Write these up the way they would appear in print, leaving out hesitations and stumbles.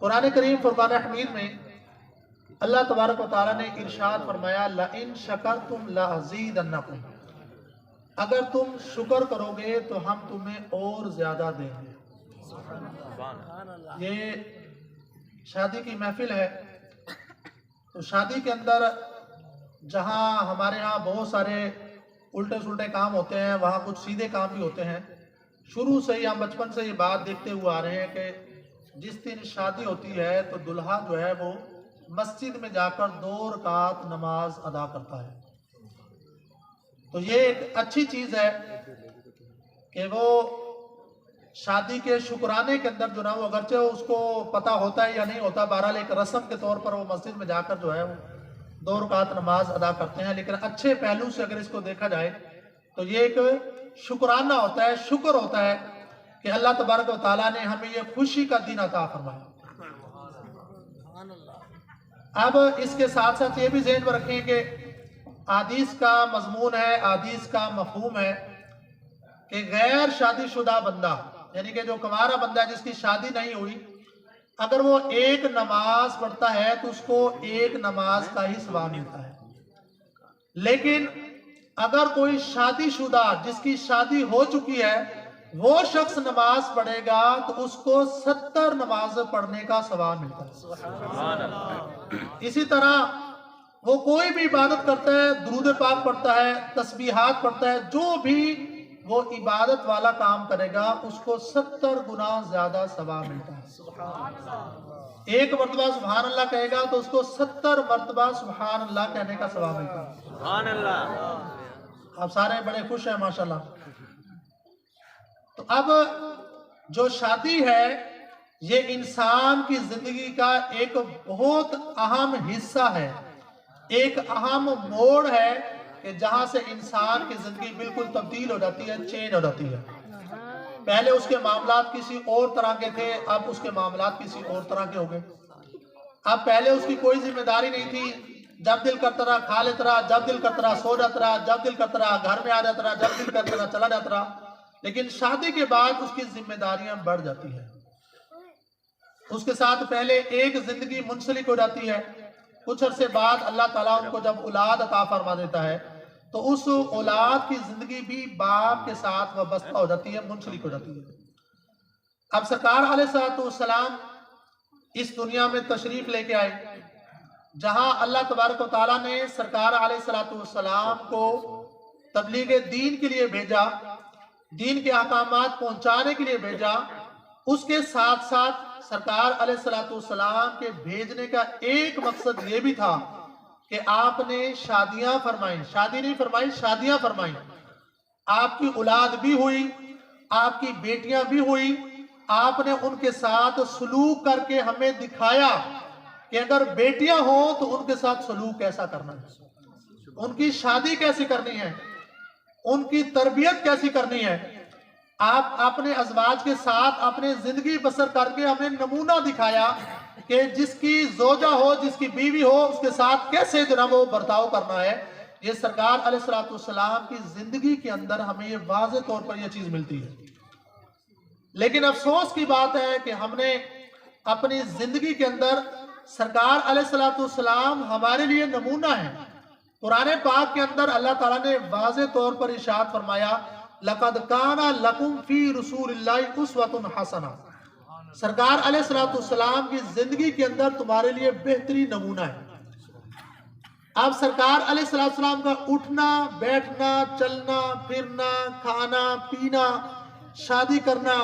कुरान करीम फुरकान हमीद में अल्लाह तबारक व तआला ने इरशाद फरमाया, लइन शकरतुम लअज़ीदन्नकुम, अगर तुम शुक्र करोगे तो हम तुम्हें और ज्यादा देंगे। ये शादी की महफिल है, तो शादी के अंदर जहां हमारे यहाँ बहुत सारे उल्टे सुलटे काम होते हैं, वहाँ कुछ सीधे काम भी होते हैं। शुरू से ही हम बचपन से ये बात देखते हुए आ रहे हैं कि जिस दिन शादी होती है तो दुल्हा जो है वो मस्जिद में जाकर 2 रकात नमाज अदा करता है। तो ये एक अच्छी चीज है कि वो शादी के शुक्राने के अंदर जो ना, वो अगरचे उसको पता होता है या नहीं होता, बहरहाल एक रस्म के तौर पर वो मस्जिद में जाकर जो है वो 2 रकात नमाज अदा करते हैं। लेकिन अच्छे पहलू से अगर इसको देखा जाए तो ये एक शुक्राना होता है, शुक्र होता है कि अल्लाह तबारक व तआला ने हमें ये खुशी का दिन अता फरमाया। अब इसके साथ साथ ये भी ज़हन में रखें कि हदीस का मजमून है, हदीस का मफहूम है कि गैर शादीशुदा बंदा, यानी कि जो कुंवारा बंदा है जिसकी शादी नहीं हुई, अगर वो एक नमाज पढ़ता है तो उसको एक नमाज का ही सवाब मिलता है। लेकिन अगर कोई शादीशुदा जिसकी शादी हो चुकी है वो शख्स नमाज पढ़ेगा तो उसको 70 नमाज पढ़ने का सवाब मिलता है। इसी तरह वो कोई भी इबादत करता है, दुरूद पाक पढ़ता है, तस्बीहात पढ़ता है, जो भी वो इबादत वाला काम करेगा उसको 70 गुना ज्यादा सवाब मिलता है। एक मरतबा सुभान अल्लाह कहेगा तो उसको 70 मरतबा सुभान अल्लाह कहने का सवाब मिलता है। सुभान अल्लाह। आप सारे बड़े खुश हैं माशाल्लाह। तो अब जो शादी है ये इंसान की जिंदगी का एक बहुत अहम हिस्सा है, एक अहम मोड़ है कि जहां से इंसान की जिंदगी बिल्कुल तब्दील हो जाती है, चेंज हो जाती है। पहले उसके मामलात किसी और तरह के थे, अब उसके मामलात किसी और तरह के हो गए। अब पहले उसकी कोई जिम्मेदारी नहीं थी, जब दिल करता रहा खा लेता रहा, जब दिल करता रहा सो जाता रहा, जब दिल करता रहा घर में आ जाता रहा, जब दिल करता रहा चला जाता रहा। लेकिन शादी के बाद उसकी जिम्मेदारियां बढ़ जाती है। उसके साथ पहले एक जिंदगी मुंसलिक हो जाती है, कुछ अरसे बाद अल्लाह ताला उनको जब औलाद अता फरमा देता है तो उस औलाद की जिंदगी भी बाप के साथ वाबस्ता हो जाती है, मुंसलिक हो जाती है। अब सरकार अलैहिस्सलाम इस दुनिया में तशरीफ लेके आए, जहां अल्लाह तबारक व तआला ने सरकार अलैहिस्सलाम को तबलीग दीन के लिए भेजा, दीन के अहकामात पहुंचाने के लिए भेजा। उसके साथ साथ सरकार अलैहिस्सलाम के भेजने का एक मकसद ये भी था कि आपने शादियां फरमाई, शादी नहीं फरमाई, शादियां फरमाई। आपकी औलाद भी हुई, आपकी बेटियां भी हुई। आपने उनके साथ सलूक करके हमें दिखाया कि अगर बेटियां हो तो उनके साथ सलूक कैसा करना है, उनकी शादी कैसी करनी है, उनकी तरबियत कैसी करनी है। आप अपने अजवाज के साथ अपने जिंदगी बसर करके हमें नमूना दिखाया कि जिसकी जोजा हो, जिसकी बीवी हो, उसके साथ कैसे जनाब वो बर्ताव करना है। ये सरकार अलैहिस्सलाम की जिंदगी के अंदर हमें ये वाज़े तौर पर यह चीज मिलती है। लेकिन अफसोस की बात है कि हमने अपनी जिंदगी के अंदर सरकार अलैहिस्सलाम हमारे लिए नमूना है। कुरान पाक के अंदर अल्लाह ताला ने वाज़े तौर पर इरशाद फरमाया, लक़द काना लकुम फी रसूलिल्लाहि उस्वतुन हसना। सरकार अलैहिस्सलाम की जिंदगी के अंदर तुम्हारे लिए बेहतरीन नमूना है। अब सरकार अलैहिस्सलाम का उठना बैठना, चलना फिरना, खाना पीना, शादी करना,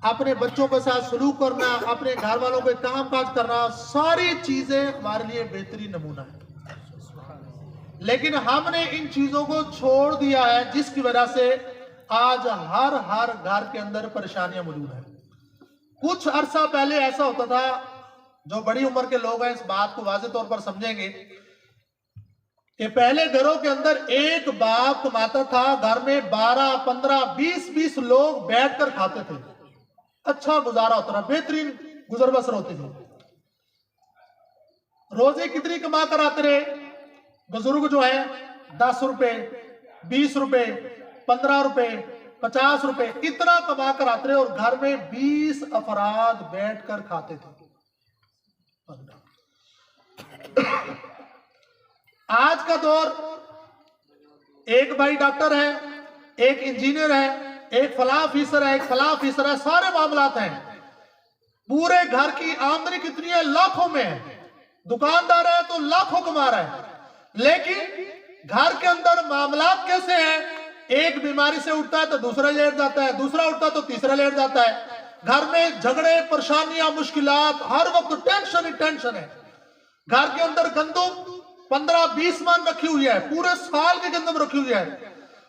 अपने बच्चों के साथ सलूक करना, अपने घर वालों के काम काज करना, सारी चीजें हमारे लिए बेहतरीन नमूना है। लेकिन हमने इन चीजों को छोड़ दिया है, जिसकी वजह से आज हर घर के अंदर परेशानियां मौजूद है। कुछ अरसा पहले ऐसा होता था, जो बड़ी उम्र के लोग हैं इस बात को वाज़े तौर पर समझेंगे कि पहले घरों के अंदर एक बाप कमाता था, घर में 12, 15, 20 लोग बैठकर खाते थे, अच्छा गुजारा होता था, बेहतरीन गुजर बसर होती थी। रोजे कितनी कमा कर आते रहे बुजुर्ग जो है, 10 रुपए, 20 रुपए, 15 रुपए, 50 रुपए, इतना कमा कर आते रहे और घर में 20 अफराद बैठकर खाते थे। आज का दौर, एक भाई डॉक्टर है, एक इंजीनियर है, एक फलां ऑफिसर है, एक फलां ऑफिसर है, सारे मामलात हैं। पूरे घर की आमदनी कितनी है? लाखों में है। दुकानदार है तो लाखों कमा रहा है, लेकिन घर के अंदर मामलात कैसे हैं? एक बीमारी से उठता है तो दूसरा लेट जाता है, दूसरा उठता है तो तीसरा लेट जाता है। घर में झगड़े, परेशानियां, मुश्किलात, हर वक्त टेंशन ही टेंशन है। घर के अंदर गंदम 15-20 मन रखी हुई है, पूरे साल की गंदम रखी हुई है।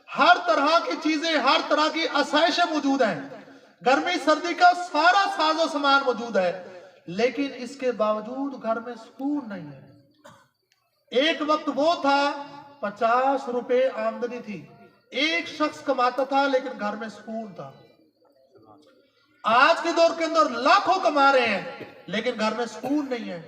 हर तरह की चीजें, हर तरह की आसाइशें मौजूद हैं। गर्मी सर्दी का सारा साजो सामान मौजूद है, लेकिन इसके बावजूद घर में सुकून नहीं है। एक वक्त वो था 50 रुपए आमदनी थी, एक शख्स कमाता था, लेकिन घर में सुकून था। आज के दौर के अंदर लाखों कमा रहे हैं, लेकिन घर में सुकून नहीं है।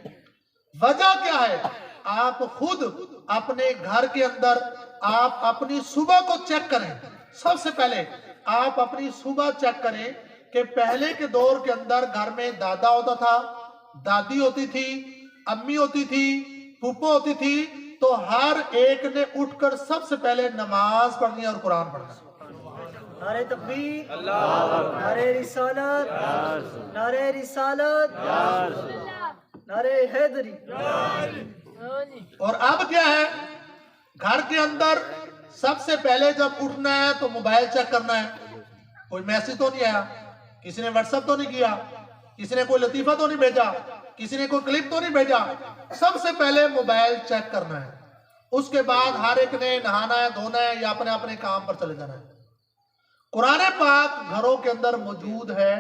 वजह क्या है? आप खुद अपने घर के अंदर आप अपनी सुबह को चेक करें। सबसे पहले आप अपनी सुबह चेक करें कि पहले के दौर के अंदर घर में दादा होता था, दादी होती थी, अम्मी होती थी, फूफो होती थी, तो हर एक ने उठकर सबसे पहले नमाज पढ़नी और कुरान पढ़ना। नारे तकबीर, नारे रिसालत, नारे रिसालत, नारे हैदरी। और अब क्या है? घर के अंदर सबसे पहले जब उठना है तो मोबाइल चेक करना है। कोई मैसेज तो नहीं आया, किसी ने व्हाट्सएप तो नहीं किया, किसी ने कोई लतीफा तो नहीं भेजा, किसी ने कोई क्लिप तो नहीं भेजा। सबसे पहले मोबाइल चेक करना है। उसके बाद हर एक ने नहाना है, धोना है, या अपने अपने काम पर चले जाना है। कुरान पाक घरों के अंदर मौजूद है,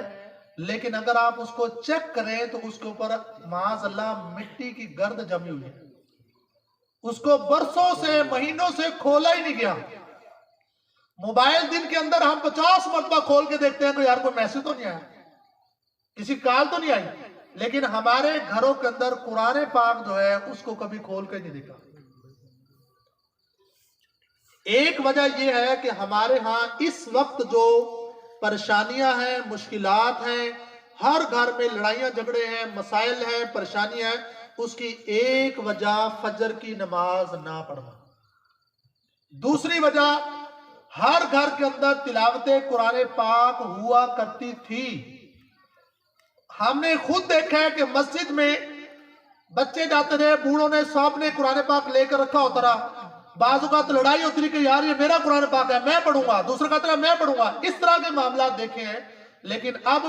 लेकिन अगर आप उसको चेक करें तो उसके ऊपर माज़अल्लाह मिट्टी की गर्द जमी हुई है। उसको बरसों से, महीनों से खोला ही नहीं गया। मोबाइल दिन के अंदर हम 50 मरतबा खोल के देखते हैं कि यार कोई मैसेज तो नहीं आया, किसी कॉल तो नहीं आई, लेकिन हमारे घरों के अंदर कुरान पाक जो है उसको कभी खोल के नहीं देखा। एक वजह यह है कि हमारे यहाँ इस वक्त जो परेशानियां हैं, मुश्किलात हैं, हर घर में लड़ाइयां झगड़े हैं, मसाइल हैं, परेशानियां हैं, उसकी एक वजह फजर की नमाज ना पढ़ना। दूसरी वजह, हर घर के अंदर तिलावते कुरान पाक हुआ करती थी। हमने खुद देखा है कि मस्जिद में बच्चे जाते रहे, बूढ़ों ने सबने कुरान पाक लेकर रखा होता रहा। बाजू का तो लड़ाई होती रही कि यार ये मेरा कुरान पाक है, मैं पढ़ूंगा, दूसरा कहता है मैं पढ़ूंगा। इस तरह के मामला देखे हैं। लेकिन अब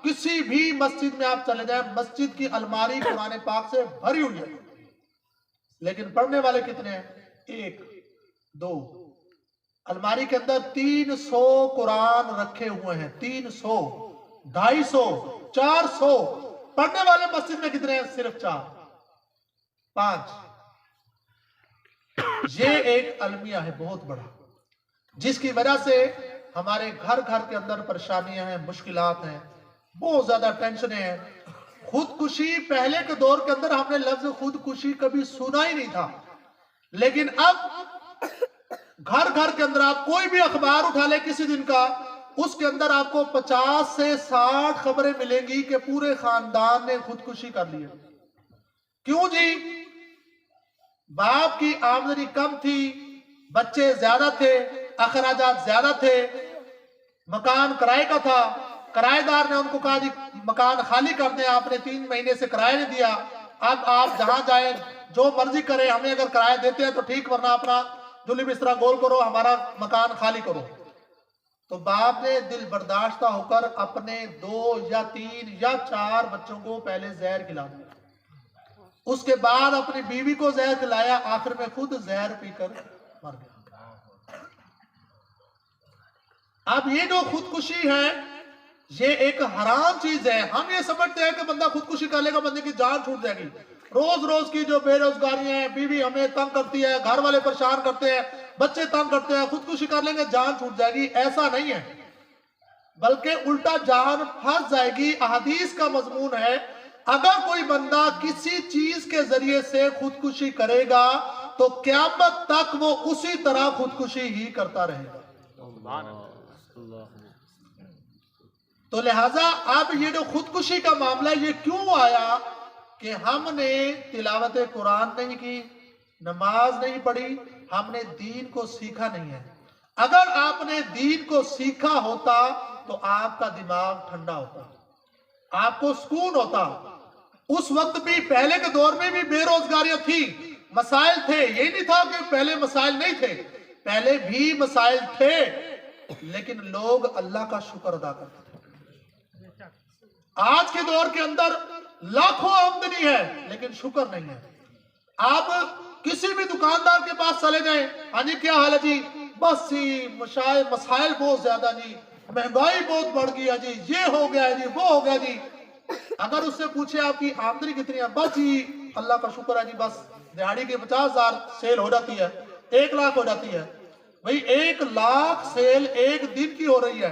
किसी भी मस्जिद में आप चले जाएं, मस्जिद की अलमारी कुरान पाक से भरी हुई है, लेकिन पढ़ने वाले कितने हैं? 1 2। अलमारी के अंदर 300 कुरान रखे हुए हैं, 300, 250, 400। पढ़ने वाले मस्जिद में कितने हैं? सिर्फ 4 5। ये एक अलमिया है बहुत बड़ा, जिसकी वजह से हमारे घर घर के अंदर परेशानियां हैं, मुश्किलात हैं, बहुत ज्यादा टेंशन है। खुदकुशी, पहले के दौर के अंदर हमने लफ्ज खुदकुशी कभी सुना ही नहीं था, लेकिन अब घर घर के अंदर आप कोई भी अखबार उठा ले किसी दिन का, उसके अंदर आपको 50 से 60 खबरें मिलेंगी कि पूरे खानदान ने खुदकुशी कर ली है। क्यों जी? बाप की आमदनी कम थी, बच्चे ज्यादा थे, अखराजात ज्यादा थे, मकान किराए का था, किराएदार ने उनको कहा जी मकान खाली कर दें, आपने 3 महीने से किराया नहीं दिया, अब आप जहां जाए जो मर्जी करें, हमें अगर किराया देते हैं तो ठीक, वरना अपना जुली बिस्तरा गोल करो, हमारा मकान खाली करो। तो बाप ने दिल बर्दाश्त होकर अपने 2 या 3 या 4 बच्चों को पहले जहर खिला दिया, उसके बाद अपनी बीवी को जहर खिलाया, आखिर में खुद जहर पीकर मर गया। अब ये जो खुदकुशी है ये एक हराम चीज है। हम ये समझते हैं कि बंदा खुदकुशी कर लेगा, बंदे की जान छूट जाएगी। रोज रोज की जो बेरोजगारी है, बीवी हमें तंग करती है, घर वाले परेशान करते हैं, बच्चे तंग करते हैं, खुदकुशी कर लेंगे जान छूट जाएगी, ऐसा नहीं है, बल्कि उल्टा जान फंस जाएगी। अहदीस का मजमून है, अगर कोई बंदा किसी चीज के जरिए से खुदकुशी करेगा तो क़यामत तक वो उसी तरह खुदकुशी ही करता रहेगा। तो लिहाजा अब ये जो खुदकुशी का मामला ये क्यों आया कि हमने तिलावत कुरान नहीं की, नमाज नहीं पढ़ी, हमने दीन को सीखा नहीं है। अगर आपने दीन को सीखा होता तो आपका दिमाग ठंडा होता, आपको सुकून होता। उस वक्त भी, पहले के दौर में भी बेरोजगारियां थी, मसाइल थे। ये नहीं था कि पहले मसाइल नहीं थे, पहले भी मसाइल थे, लेकिन लोग अल्लाह का शुक्र अदा करते थे। आज के दौर के अंदर लाखों आमदनी है लेकिन शुक्र नहीं है। आप किसी भी दुकानदार के पास चले जाएं, हाँ जी क्या हाल है जी, बस जी मसाइल बहुत ज्यादा जी, महंगाई बहुत बढ़ गई है जी, ये हो गया है जी, वो हो गया जी। अगर उससे पूछे आपकी आमदनी कितनी है, बस जी अल्लाह का शुक्र है जी, बस दिहाड़ी के 50,000 सेल हो जाती है, 1 लाख हो जाती है। भाई 1 लाख सेल एक दिन की हो रही है,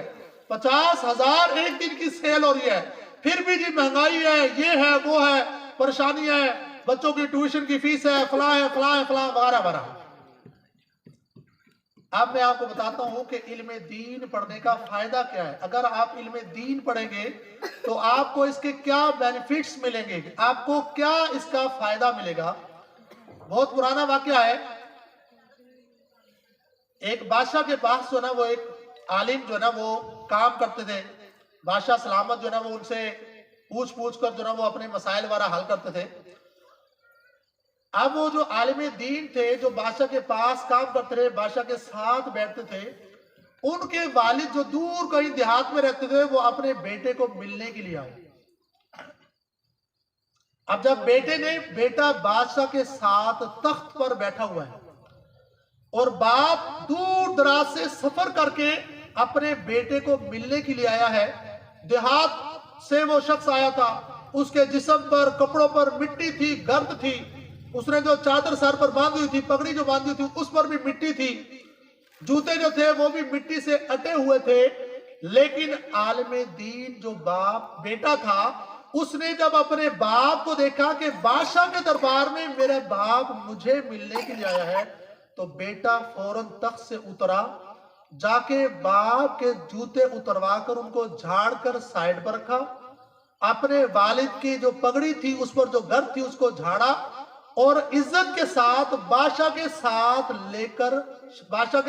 50,000 एक दिन की सेल हो रही है, फिर भी जी महंगाई है, ये है वो है, परेशानी है, बच्चों की ट्यूशन की फीस है, फला है फला है फला वगैरह वगैरह। अब मैं आपको बताता हूं कि इल्म दीन पढ़ने का फायदा क्या है। अगर आप इल्म दीन पढ़ेंगे तो आपको इसके क्या बेनिफिट्स मिलेंगे, आपको क्या इसका फायदा मिलेगा। बहुत पुराना वाकया है। एक बादशाह के पास जो ना वो एक आलिम जो ना वो काम करते थे। बादशाह सलामत जो ना वो उनसे पूछ पूछ कर जो ना वो अपने मसाइल वाला हल करते थे। अब वो जो आलिम दीन थे, जो बादशाह के पास काम करते थे, बादशाह के साथ बैठते थे, उनके वालिद जो दूर कहीं देहात में रहते थे, वो अपने बेटे को मिलने के लिए आए। अब जब बेटा बादशाह के साथ तख्त पर बैठा हुआ है और बाप दूर दराज से सफर करके अपने बेटे को मिलने के लिए आया है, देहात से वो शख्स आया था, उसके जिस्म पर, कपड़ों पर मिट्टी थी, गर्द थी, उसने जो चादर सर पर बांधी हुई थी, पगड़ी जो बांधी थी, उस पर भी मिट्टी थी, जूते जो थे वो भी मिट्टी से अटे हुए थे। लेकिन आलिम दीन जो बेटा था, उसने जब अपने बाप को देखा कि बादशाह के दरबार में मेरा बाप मुझे मिलने के लिए आया है, तो बेटा फौरन तख्त से उतरा, जाके बाप के जूते उतरवा कर उनको झाड़ कर साइड पर रखा, अपने वालिद की जो पगड़ी थी उस पर जो गर्द थी उसको झाड़ा और इज्जत के साथ बादशाह के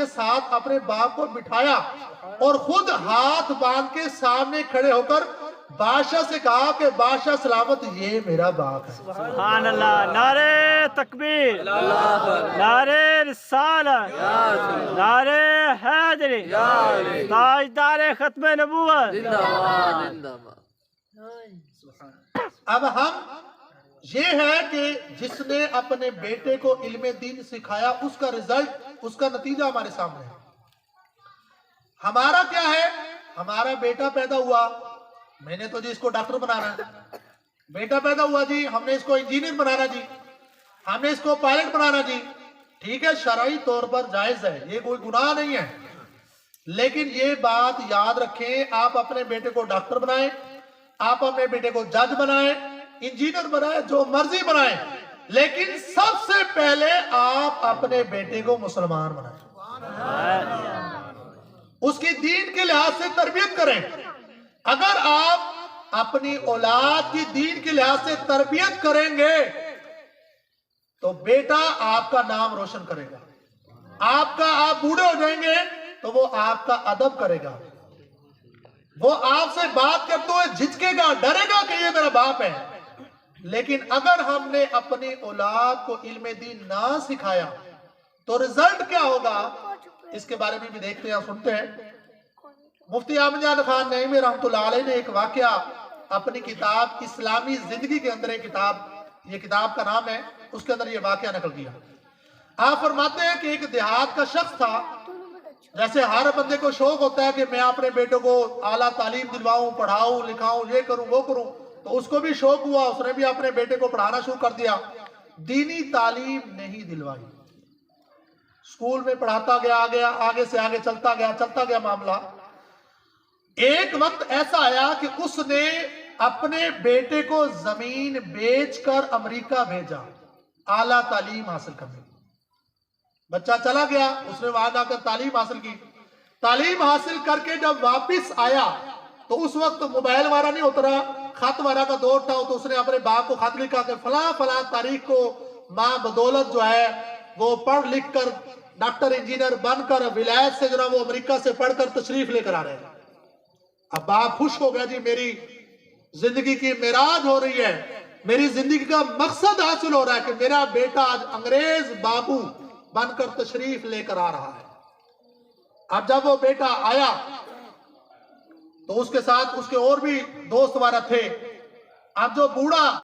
साथ अपने बाप को बिठाया और खुद हाथ बांध के सामने खड़े होकर बादशाह से कहा कि बादशाह सलामत, ये मेरा बाप है। सुभान अल्लाह। नारे तकबीर, नारे रिसालत, नारे हैदरी, ताजदार खत्म नबूवत। अब हम ये है कि जिसने अपने बेटे को इल्म दीन सिखाया, उसका रिजल्ट, उसका नतीजा हमारे सामने है। हमारा क्या है, हमारा बेटा पैदा हुआ, मैंने तो जी इसको डॉक्टर बनाना, बेटा पैदा हुआ जी, हमने इसको इंजीनियर बनाना जी, हमने इसको पायलट बनाना जी। ठीक है, शरई तौर पर जायज है, ये कोई गुनाह नहीं है, लेकिन ये बात याद रखें, आप अपने बेटे को डॉक्टर बनाएं, आप अपने बेटे को जज बनाएं, इंजीनियर बनाएं, जो मर्जी बनाएं, लेकिन सबसे पहले आप अपने बेटे को मुसलमान बनाएं, उसकी दीन के लिहाज से तरबियत करें। अगर आप अपनी औलाद की दीन के लिहाज से तरबियत करेंगे तो बेटा आपका नाम रोशन करेगा, आप बूढ़े हो जाएंगे तो वो आपका अदब करेगा, वो आपसे बात करते हुए झिझकेगा, डरेगा कि ये मेरा बाप है। लेकिन अगर हमने अपनी औलाद को इल्म दीन ना सिखाया तो रिजल्ट क्या होगा, इसके बारे में भी देखते हैं, सुनते हैं। मुफ्ती अहमद जान खान नईमी रहमतुल्लाह अलैह ने एक वाकया अपनी किताब इस्लामी जिंदगी के अंदर, एक किताब, ये किताब का नाम है, उसके अंदर ये वाकया नकल किया। आप फरमाते हैं कि एक देहात का शख्स था, जैसे हर बंदे को शौक होता है कि मैं अपने बेटों को आला तालीम दिलवाऊं, पढ़ाऊं लिखाऊं, ये करूं वो करूं, तो उसको भी शौक हुआ, उसने भी अपने बेटे को पढ़ाना शुरू कर दिया। दीनी तालीम नहीं दिलवाई, स्कूल में पढ़ाता गया, आगे से आगे चलता गया मामला। एक वक्त ऐसा आया कि उसने अपने बेटे को जमीन बेचकर अमेरिका भेजा आला तालीम हासिल करने। बच्चा चला गया, उसने वहां जाकर तालीम हासिल की। तालीम हासिल करके जब वापस आया तो उस वक्त मोबाइल वाला नहीं होता रहा, खत वाला का दौर था तो उसने अपने बाप को खत लिखा कि फला फला तारीख को माँ बदौलत जो है वो पढ़ लिख कर डॉक्टर इंजीनियर बनकर विलायत से जो है वो अमेरिका से पढ़कर तशरीफ लेकर आ रहे हैं। अब बाप खुश हो गया, जी मेरी जिंदगी की मेराज हो रही है, मेरी जिंदगी का मकसद हासिल हो रहा है कि मेरा बेटा आज अंग्रेज बाबू बनकर तशरीफ लेकर आ रहा है। अब जब वो बेटा आया तो उसके साथ उसके और भी दोस्त वगैरह थे। अब जो बूढ़ा